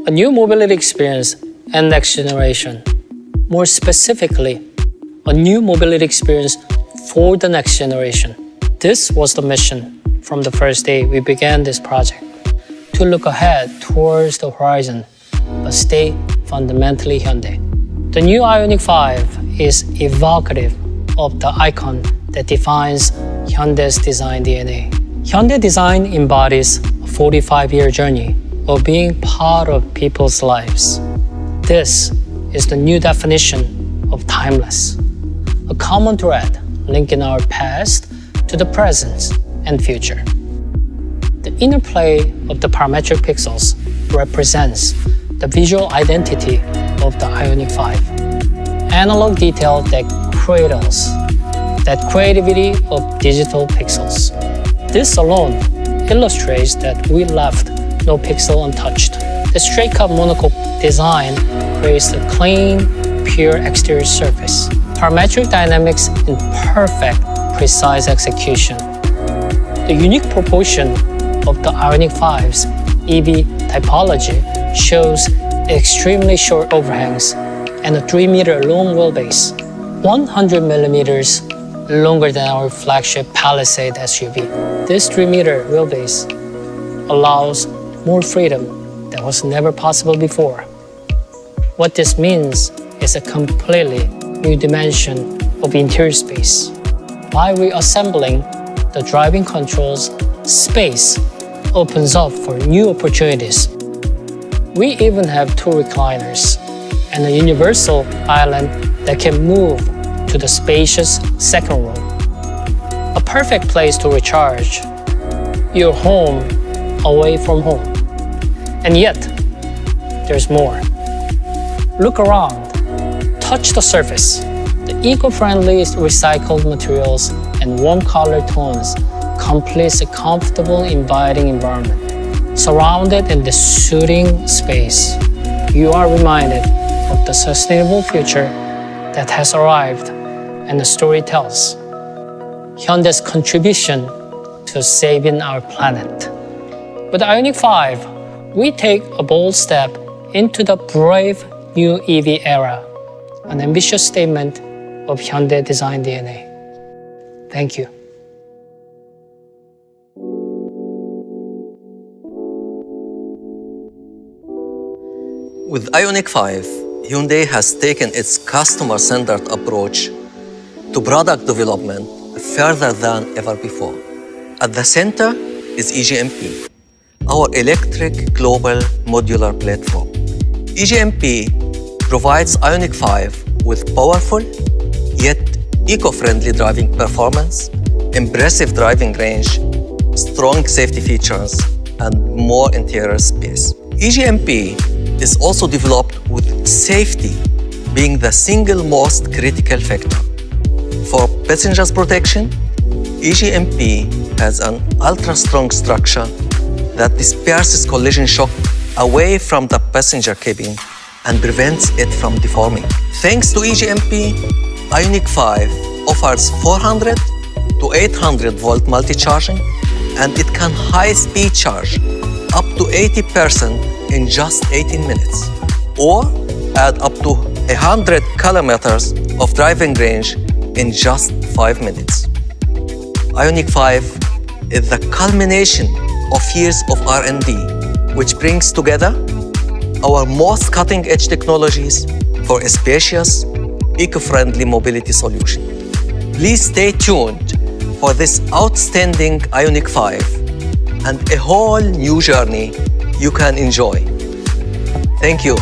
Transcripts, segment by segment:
a new mobility experience and next generation. More specifically, a new mobility experience for the next generation. This was the mission from the first day we began this project, to look ahead towards the horizon, but stay fundamentally Hyundai. The new IONIQ 5 is evocative of the icon that defines Hyundai's design DNA. Hyundai design embodies a 45-year journey of being part of people's lives. This is the new definition of timeless, a common thread linking our past to the present and future. The interplay of the parametric pixels represents the visual identity of the IONIQ 5. Analog detail that cradles that creativity of digital pixels. This alone illustrates that we left no pixel untouched. The straight-cut monocoque design creates a clean, pure exterior surface. Parametric dynamics in perfect, precise execution. The unique proportion of the IONIQ 5's EV typology shows extremely short overhangs and a 3-meter long wheelbase, 100 millimeters longer than our flagship Palisade SUV. This 3-meter wheelbase allows more freedom that was never possible before. What this means is a completely new dimension of interior space. By reassembling the driving controls, space opens up for new opportunities. We even have 2 recliners and a universal island that can move to the spacious second row. A perfect place to recharge your home away from home. And yet, there's more. Look around, touch the surface. The eco-friendly recycled materials and warm color tones completes a comfortable, inviting environment. Surrounded in this soothing space, you are reminded of the sustainable future that has arrived and the story tells. Hyundai's contribution to saving our planet. With the IONIQ 5, we take a bold step into the brave new EV era, an ambitious statement of Hyundai design DNA. Thank you. With IONIQ 5, Hyundai has taken its customer-centered approach to product development further than ever before. At the center is E-GMP, our electric global modular platform. E-GMP provides IONIQ 5 with powerful yet eco-friendly driving performance, impressive driving range, strong safety features, and more interior space. E-GMP is also developed with safety being the single most critical factor. For passengers' protection, E-GMP has an ultra-strong structure that disperses collision shock away from the passenger cabin and prevents it from deforming. Thanks to E-GMP, IONIQ 5 offers 400 to 800 volt multi-charging, and it can high-speed charge up to 80% in just 18 minutes, or add up to 100 kilometers of driving range in just 5 minutes. IONIQ 5 is the culmination of years of R&D, which brings together our most cutting-edge technologies for a spacious, eco-friendly mobility solution. Please stay tuned for this outstanding IONIQ 5 and a whole new journey you can enjoy. Thank you.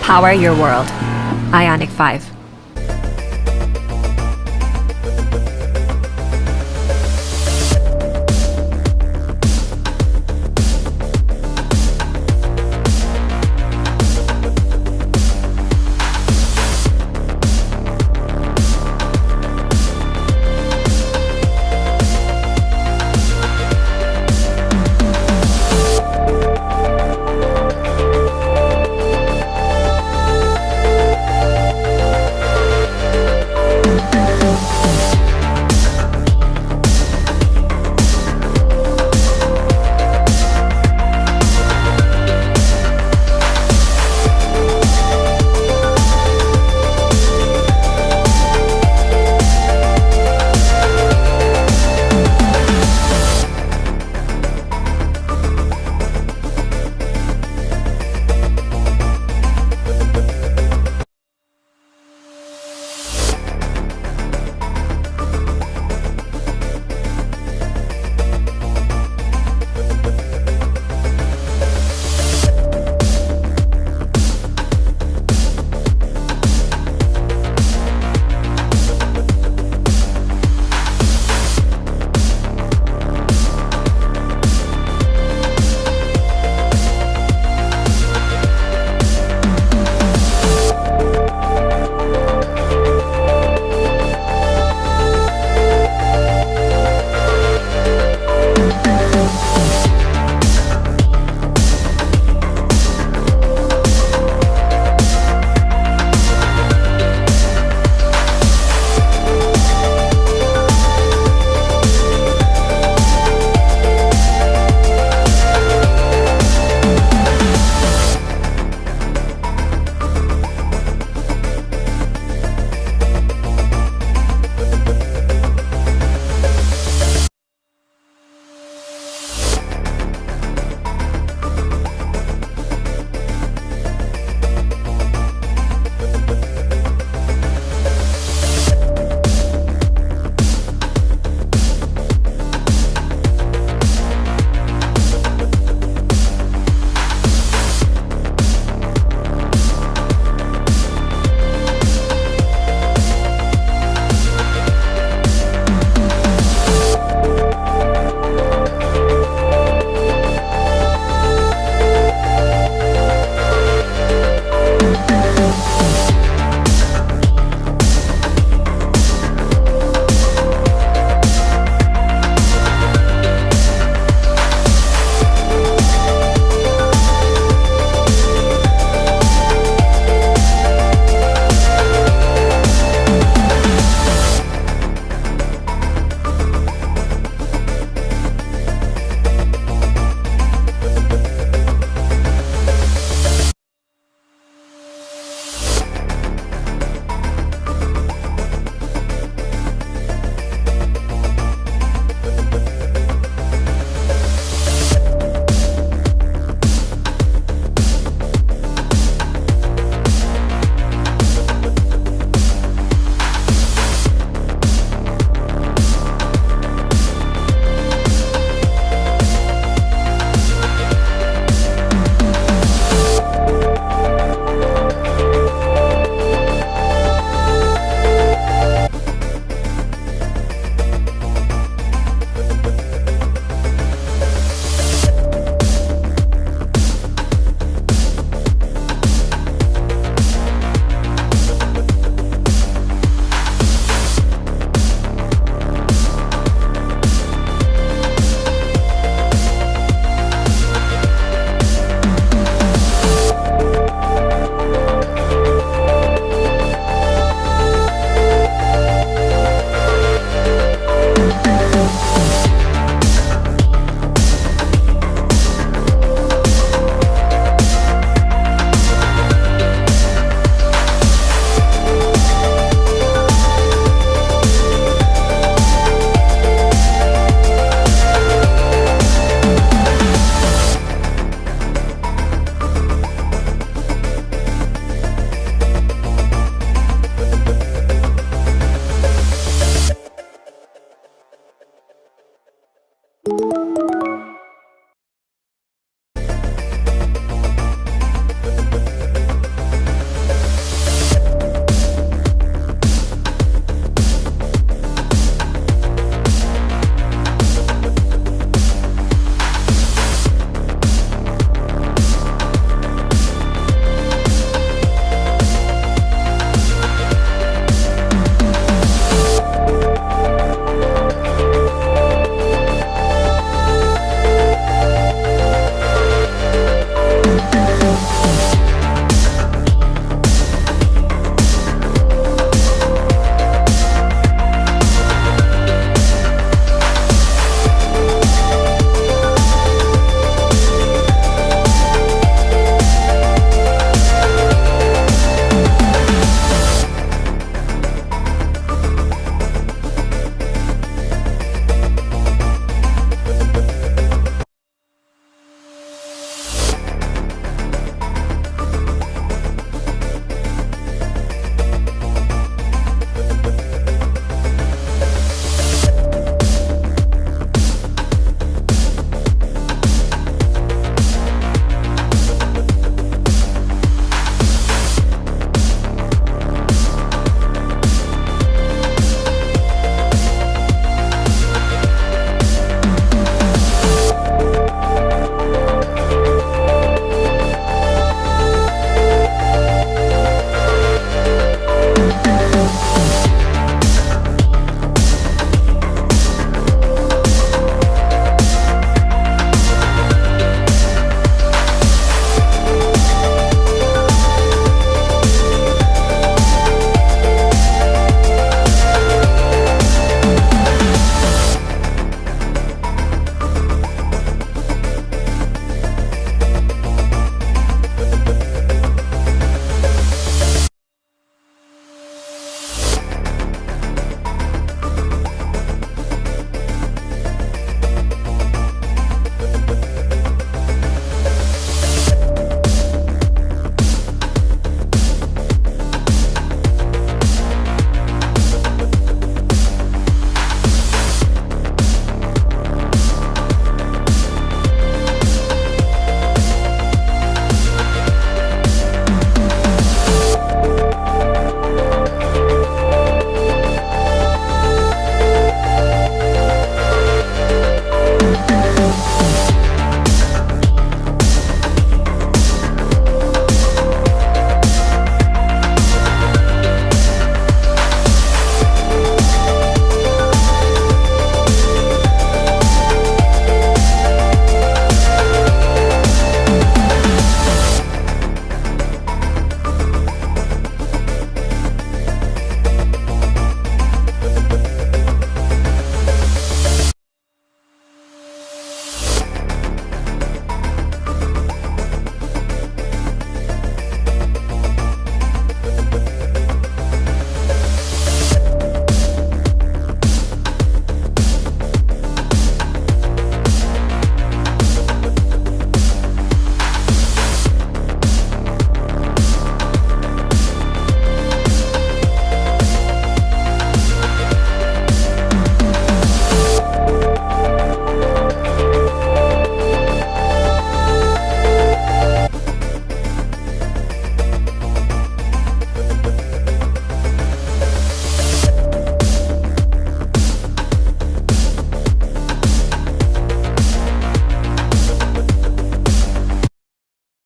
Power your world. IONIQ 5.